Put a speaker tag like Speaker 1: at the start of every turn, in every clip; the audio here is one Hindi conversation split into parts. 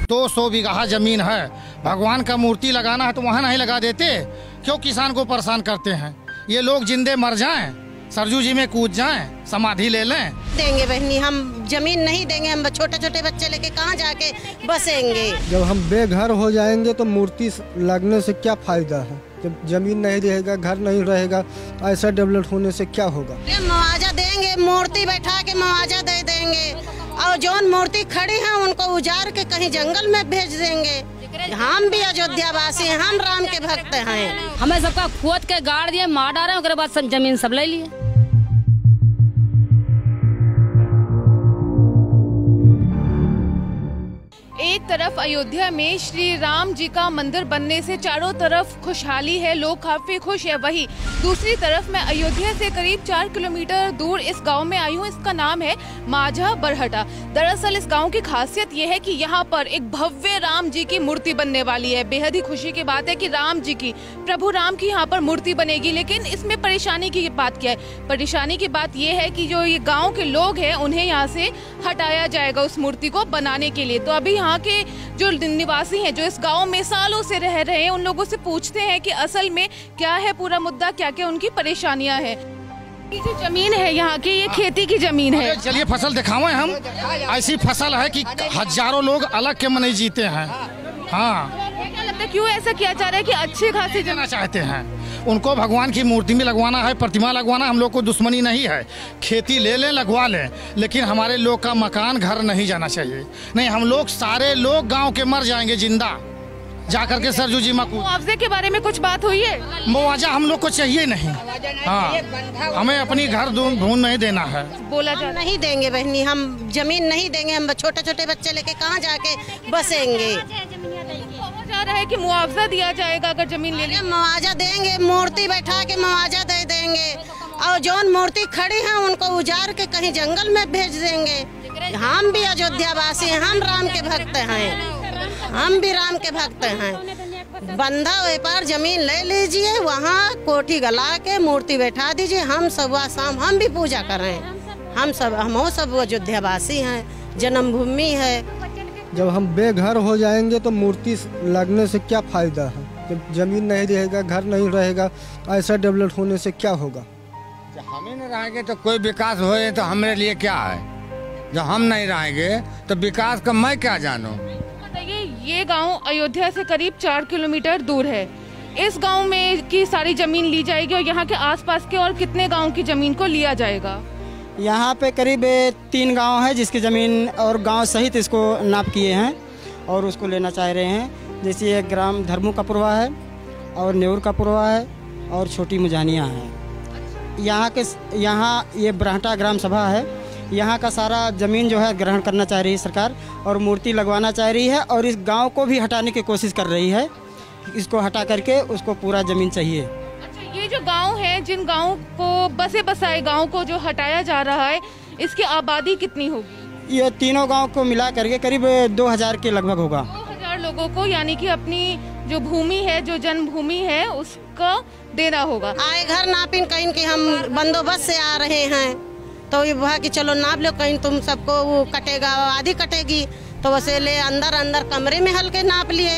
Speaker 1: 200 बीघा जमीन है, भगवान का मूर्ति लगाना है तो वहाँ नहीं लगा देते? क्यों किसान को परेशान करते हैं? ये लोग जिंदे मर जाएं, सरजू जी में कूद जाएं, समाधि ले लें।
Speaker 2: देंगे बहनी, हम जमीन नहीं देंगे, हम छोटे छोटे बच्चे लेके कहाँ जाके बसेंगे?
Speaker 3: जब हम बेघर हो जाएंगे तो मूर्ति लगने से क्या फायदा है? जब जमीन नहीं रहेगा, घर नहीं रहेगा, ऐसा डेवलप होने से क्या होगा?
Speaker 2: मुआवजा देंगे, मूर्ति बैठा के मुआवजा दे देंगे, और जौन मूर्ति खड़ी है उनको उजाड़ के कहीं जंगल में भेज देंगे। हम भी अयोध्या वासी हैं, हम राम के भक्त हैं।
Speaker 4: हमें सबका खोद के गाड़ दिए, मार डाले, उसके बाद सब जमीन सब ले लिए।
Speaker 5: एक तरफ अयोध्या में श्री राम जी का मंदिर बनने से चारों तरफ खुशहाली है, लोग काफी खुश है। वहीं दूसरी तरफ मैं अयोध्या से करीब 4 किलोमीटर दूर इस गांव में आई हूँ। इसका नाम है माझा बरहटा। दरअसल इस गांव की खासियत यह है कि यहाँ पर एक भव्य राम जी की मूर्ति बनने वाली है। बेहद ही खुशी की बात है कि राम जी की, प्रभु राम की यहाँ पर मूर्ति बनेगी। लेकिन इसमें परेशानी की बात क्या है? परेशानी की बात यह है कि जो ये गाँव के लोग हैं उन्हें यहाँ से हटाया जाएगा उस मूर्ति को बनाने के लिए। तो अभी यहाँ के जो निवासी हैं, जो इस गांव में सालों से रह रहे हैं, उन लोगों से पूछते हैं कि असल में क्या है पूरा मुद्दा, क्या क्या उनकी परेशानियां हैं। ये जो जमीन है यहाँ की, ये खेती की जमीन है।
Speaker 1: चलिए फसल दिखावें हम। ऐसी फसल है कि हजारों लोग अलग के मन जीते हैं। हाँ,
Speaker 5: क्या लगता है क्यों ऐसा किया जा रहा है कि अच्छे खासे
Speaker 1: देना चाहते हैं? उनको भगवान की मूर्ति में लगवाना है, प्रतिमा लगवाना। हम लोग को दुश्मनी नहीं है, खेती ले लें, लगवा लें, लेकिन हमारे लोग का मकान घर नहीं जाना चाहिए। नहीं, हम लोग सारे लोग गांव के मर जाएंगे जिंदा जाकर के सरजू जी में।
Speaker 5: मुआवजे के बारे में कुछ बात हुई है?
Speaker 1: मुआवजा हम लोग को चाहिए नहीं। हाँ, हमें अपनी घर ढूंढ नहीं देना है।
Speaker 5: बोला जा
Speaker 2: नहीं देंगे बहनी, हम जमीन नहीं देंगे, हम छोटे छोटे बच्चे लेके कहाँ जाके बसेंगे?
Speaker 5: जा रहा है कि मुआवजा दिया जाएगा अगर जमीन ले लें।
Speaker 2: मुआवजा देंगे, मूर्ति बैठा के मुआवजा दे देंगे, और जौन मूर्ति खड़ी है उनको उजाड़ के कहीं जंगल में भेज देंगे। हम भी अयोध्या वासी हैं, हम राम के भक्त हैं, हम भी राम के भक्त हैं। बंधा व्यापार जमीन ले लीजिए, वहाँ कोठी गला के मूर्ति बैठा दीजिए, हम सुबह शाम हम भी पूजा करें। हम सब अयोध्या वासी हैं, जन्मभूमि है।
Speaker 3: जब हम बेघर हो जाएंगे तो मूर्ति लगने से क्या फायदा है? जब जमीन नहीं रहेगा, घर नहीं रहेगा, ऐसा डेवलप होने से क्या होगा?
Speaker 6: जब हम ही नहीं रहेंगे तो कोई विकास होए तो हमारे लिए क्या है? जब हम नहीं रहेंगे तो विकास का मैं क्या जानूं?
Speaker 5: बताइए, ये गांव अयोध्या से करीब 4 किलोमीटर दूर है। इस गांव में की सारी जमीन ली जाएगी और यहाँ के आसपास के और कितने गांव की जमीन को लिया जाएगा?
Speaker 7: यहाँ पे करीब 3 गांव है जिसकी ज़मीन और गांव सहित इसको नाप किए हैं और उसको लेना चाह रहे हैं। जैसे एक ग्राम धर्मू का पुरवा है और नेऊर का पुरवा है और छोटी मुजानिया है। यहाँ ये बरहटा ग्राम सभा है, यहाँ का सारा ज़मीन जो है ग्रहण करना चाह रही है सरकार और मूर्ति लगवाना चाह रही है और इस गाँव को भी हटाने की कोशिश कर रही है। इसको हटा करके उसको पूरा ज़मीन चाहिए।
Speaker 5: ये जो गांव है, जिन गांव को बसे बसाए गांव को जो हटाया जा रहा है, इसकी आबादी कितनी होगी?
Speaker 7: ये तीनों गांव को मिला करके करीब 2000 के लगभग होगा।
Speaker 5: 2000 लोगों को, यानी कि अपनी जो भूमि है, जो जन्मभूमि है, उसका देना होगा।
Speaker 2: आए घर नापिन कहीं कि हम बंदोबस्त से आ रहे हैं तो ये कि चलो नाप लो, कहीं तुम सबको वो कटेगा, आधी कटेगी, तो वैसे ले अंदर कमरे में हल्के नाप लिए।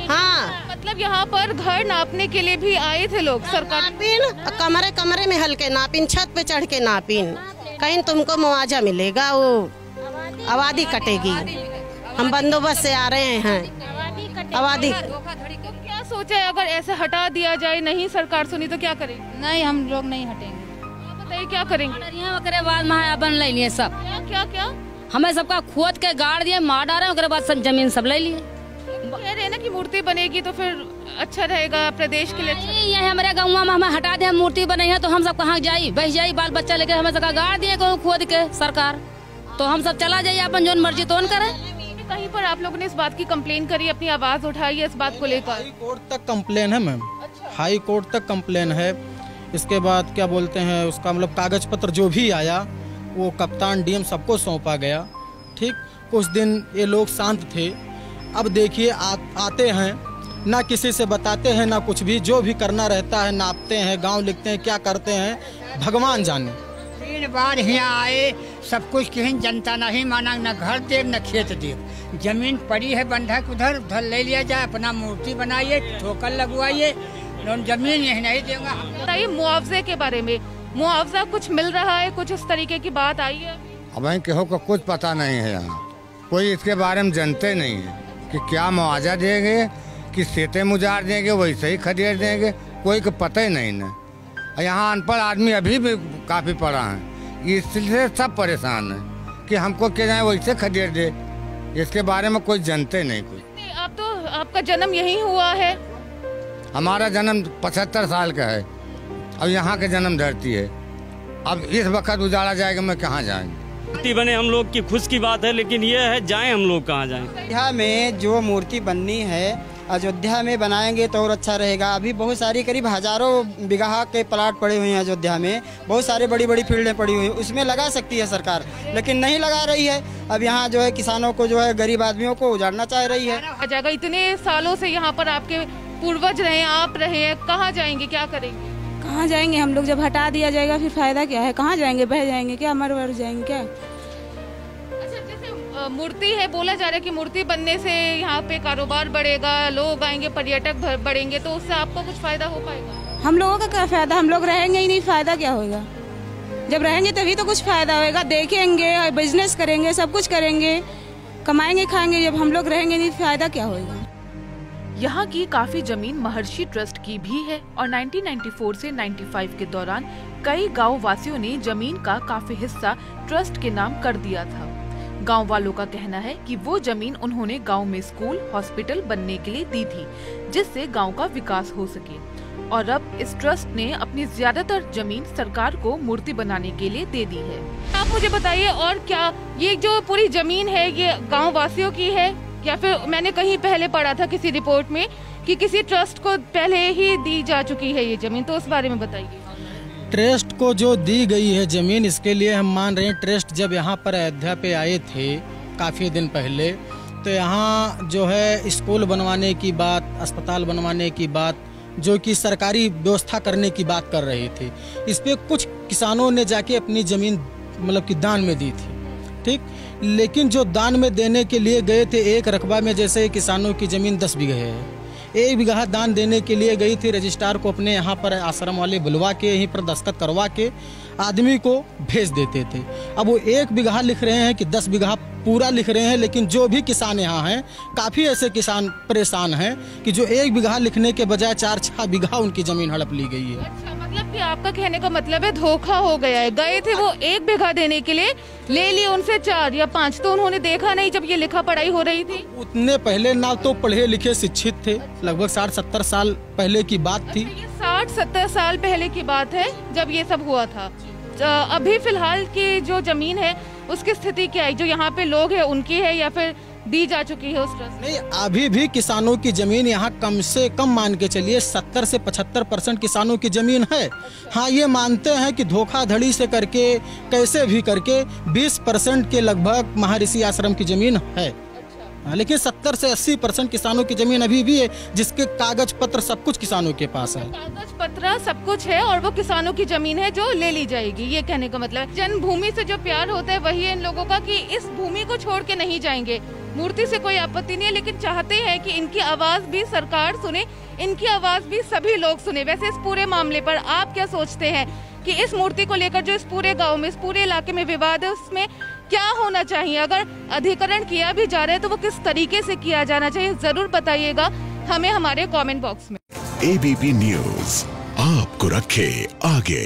Speaker 2: हाँ,
Speaker 5: मतलब यहाँ पर घर नापने के लिए भी आए थे लोग। सरकार
Speaker 2: नापिन कमरे में हल्के नापिन, छत पे चढ़ के नापिन, कहीं तुमको मुआवजा मिलेगा, वो आबादी कटेगी। हम बंदोबस्त से आ रहे हैं, आबादी।
Speaker 5: क्या सोचा है अगर ऐसे हटा दिया जाए, नहीं सरकार सुनी तो क्या करेंगे?
Speaker 4: नहीं, हम लोग नहीं हटेंगे।
Speaker 5: बताइए क्या करेंगे?
Speaker 4: यहाँ करे बाद बन ले लिए सब।
Speaker 5: क्या
Speaker 4: हमें सबका खोद के गाड़ दिए, मार डाले, उसके बाद सब जमीन सब ले लिए।
Speaker 5: कह रहे हैं ना कि मूर्ति बनेगी तो फिर अच्छा रहेगा प्रदेश के लिए।
Speaker 4: ये हमारे गाँव में हमें हटा दे, मूर्ति बने है तो हम सब कहाँ जाई, बह जाई, बाल बच्चा लेके हमें सबका गाड़ दिए खोद के सरकार, तो हम सब चला जाइए, अपन जो मर्जी तो करे।
Speaker 5: कहीं पर आप लोगों ने इस बात की कंप्लेन करी, अपनी आवाज उठाई है इस बात को लेकर?
Speaker 8: हाई कोर्ट तक कंप्लेन है मैम। हाई कोर्ट तक कंप्लेन है। इसके बाद क्या बोलते हैं, उसका मतलब कागज पत्र जो भी आया वो कप्तान डीएम सबको सौंपा गया। ठीक, कुछ दिन ये लोग शांत थे। अब देखिए आते हैं, ना किसी से बताते हैं ना कुछ भी, जो भी करना रहता है नापते हैं, गांव लिखते हैं, क्या करते हैं भगवान जाने।
Speaker 9: 3 बार यहाँ आए, सब कुछ कहीं जनता नहीं माना, न घर देव न खेत देव। जमीन पड़ी है बंधक, उधर उधर ले लिया जाए, अपना मूर्ति बनाइए, ठोकर लगवाइए, जमीन यही नहीं देगा।
Speaker 5: बताइए मुआवजे के बारे में, मुआवजा कुछ मिल रहा है, कुछ इस तरीके की बात आई है?
Speaker 6: अब केहू को कुछ पता नहीं है, यहाँ कोई इसके बारे में जानते नहीं है कि क्या मुआवजा देंगे, कि सेते मुजार देंगे, वैसे ही खदेड़ देंगे, कोई को पता ही नहीं न। यहाँ अनपढ़ आदमी अभी भी काफ़ी पड़ा है, इसलिए सब परेशान है कि हमको क्या जाए वैसे खदेड़ दे, इसके बारे में कोई जानते नहीं कोई।
Speaker 5: आप तो आपका जन्म यहीं हुआ है?
Speaker 6: हमारा जन्म 75 साल का है, अब यहाँ के जन्म धरती है। अब इस वक्त उजाड़ा जाएगा, मैं कहाँ जाएंगे?
Speaker 10: मूर्ति बने हम लोग की खुश की बात है, लेकिन ये है जाएं हम लोग कहाँ जाएं।
Speaker 7: अयोध्या में जो मूर्ति बननी है अयोध्या में बनाएंगे तो और अच्छा रहेगा। अभी बहुत सारी करीब हजारों बीघा के प्लाट पड़े हुए हैं अयोध्या में, बहुत सारे बड़ी बड़ी फील्डें पड़ी हुई हैं, उसमें लगा सकती है सरकार, लेकिन नहीं लगा रही है। अब यहाँ जो है किसानों को जो है गरीब आदमियों को उजाड़ना चाह रही है।
Speaker 5: इतने सालों से यहाँ पर आपके पूर्वज रहे, आप रहे, कहाँ जाएंगे, क्या करेंगे?
Speaker 11: कहाँ जाएंगे हम लोग? जब हटा दिया जाएगा फिर फायदा क्या है? कहाँ जाएंगे? बह जाएंगे क्या? मर जाएंगे क्या?
Speaker 5: मूर्ति है, बोला जा रहा है कि मूर्ति बनने से यहाँ पे कारोबार बढ़ेगा, लोग आएंगे, पर्यटक बढ़ेंगे, तो उससे आपको कुछ फायदा हो पाएगा?
Speaker 11: हम लोगों का क्या फायदा? हम लोग रहेंगे ही नहीं, फायदा क्या होगा? जब रहेंगे तभी तो कुछ फायदा होगा। देखेंगे, बिजनेस करेंगे, सब कुछ करेंगे, कमाएंगे, खाएंगे। जब हम लोग रहेंगे नहीं, फायदा क्या होगा?
Speaker 12: यहाँ की काफी जमीन महर्षि ट्रस्ट की भी है और 1994 से 95 के दौरान कई गाँव वासियों ने जमीन का काफी हिस्सा ट्रस्ट के नाम कर दिया था। गांव वालों का कहना है कि वो जमीन उन्होंने गांव में स्कूल, हॉस्पिटल बनने के लिए दी थी, जिससे गांव का विकास हो सके। और अब इस ट्रस्ट ने अपनी ज्यादातर जमीन सरकार को मूर्ति बनाने के लिए दे दी है।
Speaker 5: आप मुझे बताइए, और क्या ये जो पूरी जमीन है ये गाँव वासियों की है, या फिर मैंने कहीं पहले पढ़ा था किसी रिपोर्ट में कि किसी ट्रस्ट को पहले ही दी जा चुकी है ये जमीन, तो उस बारे में बताइए।
Speaker 8: ट्रस्ट को जो दी गई है जमीन, इसके लिए हम मान रहे हैं ट्रस्ट जब यहाँ पर अयोध्या पे आए थे काफ़ी दिन पहले, तो यहाँ जो है स्कूल बनवाने की बात, अस्पताल बनवाने की बात, जो कि सरकारी व्यवस्था करने की बात कर रही थी। इस पे कुछ किसानों ने जाके अपनी ज़मीन मतलब कि दान में दी थी, ठीक। लेकिन जो दान में देने के लिए गए थे, एक रकबा में जैसे किसानों की ज़मीन 10 बीघे है, 1 बीघा दान देने के लिए गई थी, रजिस्ट्रार को अपने यहाँ पर आश्रम वाले बुलवा के यहीं पर दस्तखत करवा के आदमी को भेज देते थे। अब वो 1 बीघा लिख रहे हैं कि 10 बीघा पूरा लिख रहे हैं, लेकिन जो भी किसान यहाँ हैं, काफ़ी ऐसे किसान परेशान हैं कि जो 1 बीघा लिखने के बजाय 4-6 बीघा उनकी ज़मीन हड़प ली गई है।
Speaker 5: अच्छा, मतलब कि आपका कहने का मतलब है धोखा हो गया है। गए थे वो 1 बीघा देने के लिए, ले लिए उनसे 4 या 5, तो उन्होंने देखा नहीं जब ये लिखा पढ़ाई हो रही थी।
Speaker 8: उतने पहले ना तो पढ़े लिखे शिक्षित थे, लगभग 60-70 साल पहले की बात थी।
Speaker 5: 60-70 साल पहले की बात है जब ये सब हुआ था। अभी फिलहाल की जो जमीन है उसकी स्थिति क्या है? जो यहाँ पे लोग हैं उनकी है या फिर दी जा चुकी है उस ट्रस्ट?
Speaker 8: नहीं, अभी भी किसानों की जमीन यहाँ कम से कम मान के चलिए 70 से 75% किसानों की जमीन है। हाँ, ये मानते हैं कि धोखाधड़ी से करके कैसे भी करके 20% के लगभग महर्षि आश्रम की जमीन है। लेकिन 70 से 80% किसानों की जमीन अभी भी है, जिसके कागज पत्र सब कुछ किसानों के पास है।
Speaker 5: कागज पत्र सब कुछ है और वो किसानों की जमीन है जो ले ली जाएगी, ये कहने का मतलब। जन्मभूमि से जो प्यार होता है वही है इन लोगों का कि इस भूमि को छोड़ के नहीं जाएंगे। मूर्ति से कोई आपत्ति नहीं है, लेकिन चाहते हैं कि इनकी आवाज भी सरकार सुने, इनकी आवाज भी सभी लोग सुने। वैसे इस पूरे मामले पर आप क्या सोचते हैं कि इस मूर्ति को लेकर जो इस पूरे गाँव में, इस पूरे इलाके में विवाद है, उसमें क्या होना चाहिए? अगर अधिकरण किया भी जा रहा है तो वो किस तरीके से किया जाना चाहिए, जरूर बताइएगा हमें हमारे कमेंट बॉक्स में।
Speaker 13: ABP न्यूज़ आपको रखे आगे।